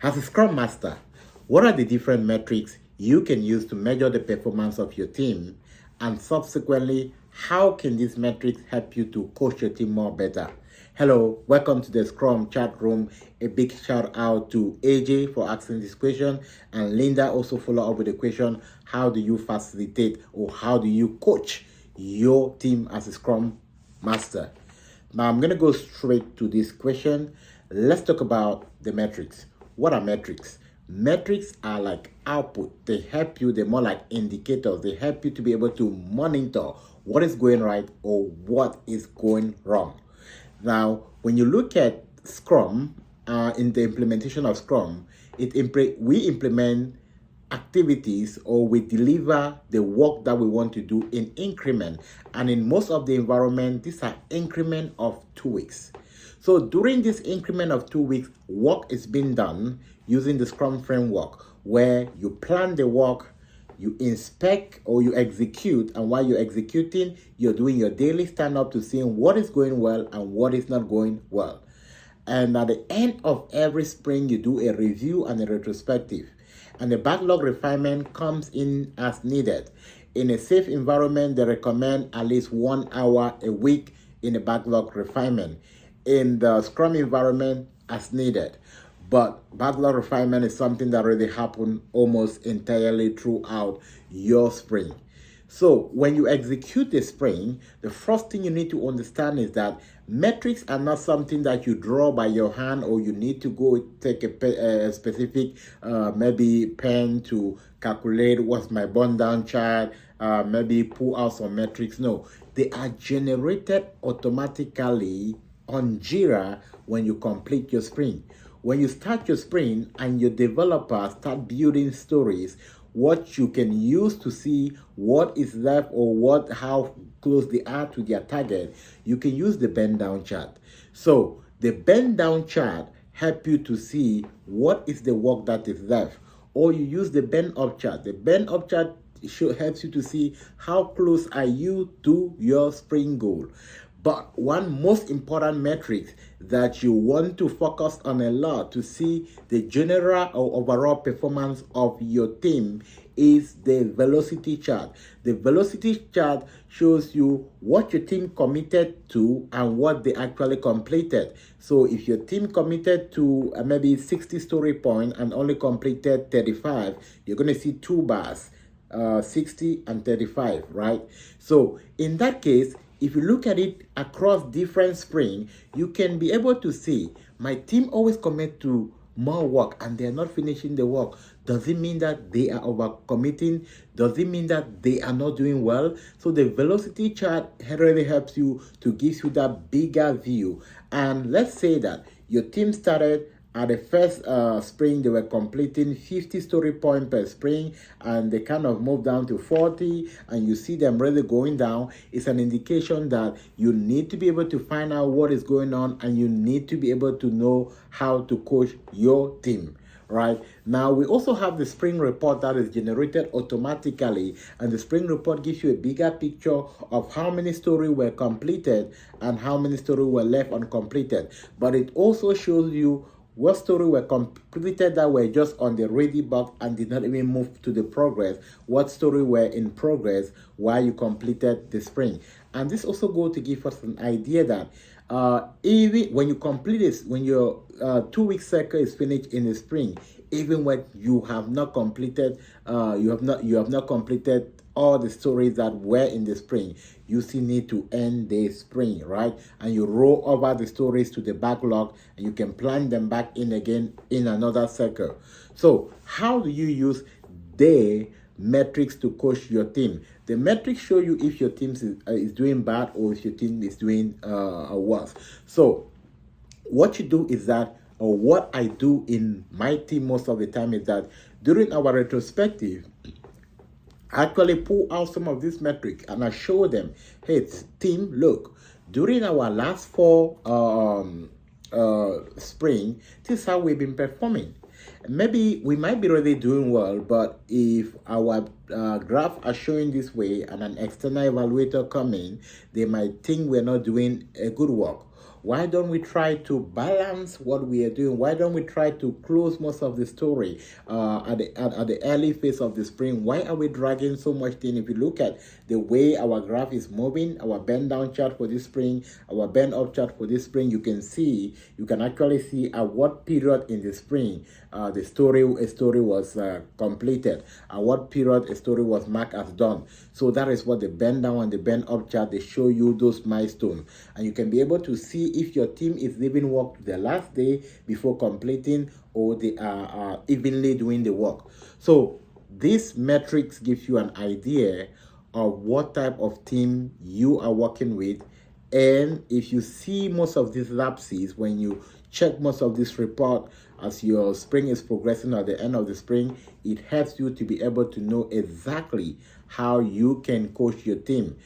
As a Scrum Master, what are the different metrics you can use to measure the performance of your team? And subsequently, how can these metrics help you to coach your team more better? Hello, welcome to the Scrum chat room. A big shout out to AJ for asking this question, and Linda also follow up with the question, how do you facilitate or how do you coach your team as a Scrum Master? Now I'm going to go straight to this question. Let's talk about the metrics. What are metrics? Metrics are like output. They help you, they're more like indicators. They help you to be able to monitor what is going right or what is going wrong. Now, when you look at Scrum, in the implementation of Scrum, we implement activities or we deliver the work that we want to do in increment, and in most of the environment these are increment of 2 weeks. So during this increment of 2 weeks, work is being done using the Scrum framework, where you plan the work, you inspect or you execute, and while you're executing, you're doing your daily stand-up to seeing what is going well and what is not going well. And at the end of every spring, you do a review and a retrospective. And the backlog refinement comes in as needed. In a safe environment, they recommend at least 1 hour a week in the backlog refinement. In the Scrum environment, as needed. But backlog refinement is something that really happens almost entirely throughout your sprint. So when you execute the sprint, the first thing you need to understand is that metrics are not something that you draw by your hand, or you need to go take a specific maybe pen to calculate what's my burn down chart, maybe pull out some metrics. No, they are generated automatically on Jira when you complete your sprint. When you start your sprint and your developers start building stories, what you can use to see what is left or how close they are to their target, you can use the bend down chart. So the bend down chart help you to see what is the work that is left, or you use the bend up chart. The bend up chart helps you to see how close are you to your sprint goal. But one most important metric that you want to focus on a lot to see the general or overall performance of your team is the velocity chart. The velocity chart shows you what your team committed to and what they actually completed. So if your team committed to maybe 60 story point and only completed 35, you're going to see 2 bars, 60 and 35, right? So in that case, if you look at it across different sprints, you can be able to see my team always commit to more work and they're not finishing the work. Does it mean that they are overcommitting? Does it mean that they are not doing well? So the velocity chart really helps you to give you that bigger view. And let's say that your team started at the first spring, they were completing 50 story point per spring, and they kind of moved down to 40, and you see them really going down. It's an indication that you need to be able to find out what is going on, and you need to be able to know how to coach your team. Right now, we also have the spring report that is generated automatically, and the spring report gives you a bigger picture of how many stories were completed and how many stories were left uncompleted. But it also shows you what stories were completed that were just on the ready box and did not even move to the progress, what stories were in progress while you completed the sprint. And this also goes to give us an idea that even when you complete this, when your 2-week cycle is finished in the spring, even when you have not completed, you have not completed all the stories that were in the spring, you still need to end the spring, right? And you roll over the stories to the backlog, and you can plan them back in again in another cycle. So how do you use the metrics to coach your team? The metrics show you if your team is doing bad or if your team is doing worse. So what you do is that, or what I do in my team most of the time, is that during our retrospective, I actually pull out some of these metrics and I show them, hey team, look, during our last 4 spring, this is how we've been performing. Maybe we might be really doing well, but if our graph are showing this way and an external evaluator come in, they might think we're not doing a good work. Why don't we try to balance what we are doing? Why don't we try to close most of the story at the early phase of the sprint? Why are we dragging so much thing? If you look at the way our graph is moving, our bend down chart for this spring, our bend up chart for this spring, you can actually see at what period in the spring a story was completed, at what period a story was marked as done. So that is what the bend down and the bend up chart, they show you those milestones, and you can be able to see if your team is leaving work the last day before completing, or they are evenly doing the work. So these metrics give you an idea of what type of team you are working with. And if you see most of these lapses, when you check most of this report as your spring is progressing at the end of the spring, it helps you to be able to know exactly how you can coach your team.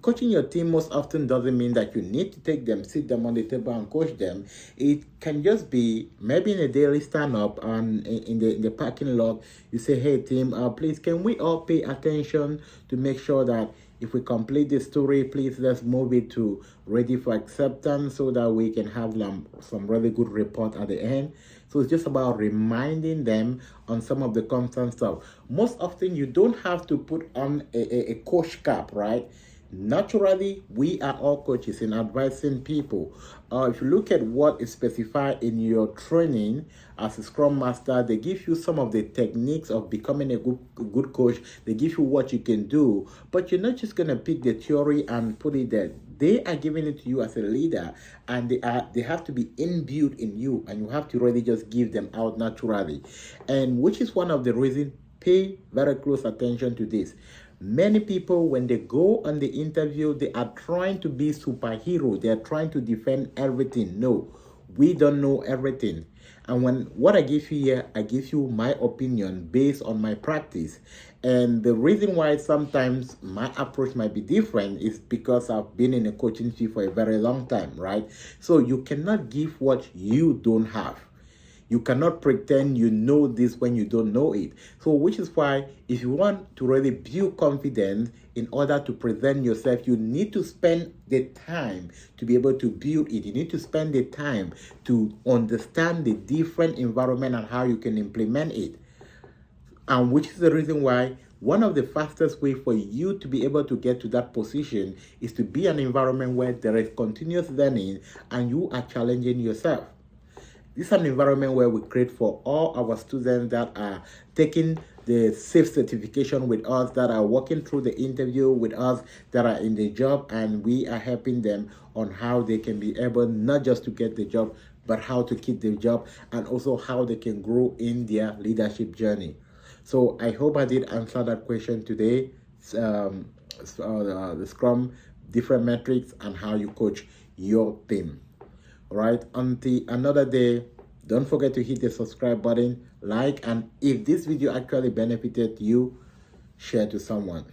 Coaching your team most often doesn't mean that you need to take them, sit them on the table and coach them. It can just be maybe in a daily stand-up and in the parking lot, you say, hey team, please can we all pay attention to make sure that if we complete the story, please let's move it to ready for acceptance so that we can have some really good report at the end. So it's just about reminding them on some of the constant stuff. Most often you don't have to put on a coach cap, right? Naturally, we are all coaches in advising people. If you look at what is specified in your training as a Scrum Master, they give you some of the techniques of becoming a good coach. They give you what you can do, but you're not just going to pick the theory and put it there. They are giving it to you as a leader, and they have to be inbuilt in you, and you have to really just give them out naturally. And which is one of the reasons, pay very close attention to this. Many people, when they go on the interview, they are trying to be superhero. They are trying to defend everything. No, we don't know everything. And what I give you here, I give you my opinion based on my practice. And the reason why sometimes my approach might be different is because I've been in a coaching field for a very long time, right? So you cannot give what you don't have. You cannot pretend you know this when you don't know it. So which is why if you want to really build confidence, in order to present yourself, you need to spend the time to be able to build it. You need to spend the time to understand the different environment and how you can implement it. And which is the reason why one of the fastest way for you to be able to get to that position is to be an environment where there is continuous learning and you are challenging yourself. This is an environment where we create for all our students that are taking the SAFE certification with us, that are working through the interview with us, that are in the job, and we are helping them on how they can be able not just to get the job, but how to keep the job, and also how they can grow in their leadership journey. So I hope I did answer that question today. The Scrum, different metrics, and how you coach your team. All right, until another day, don't forget to hit the subscribe button, like, and if this video actually benefited you, share to someone.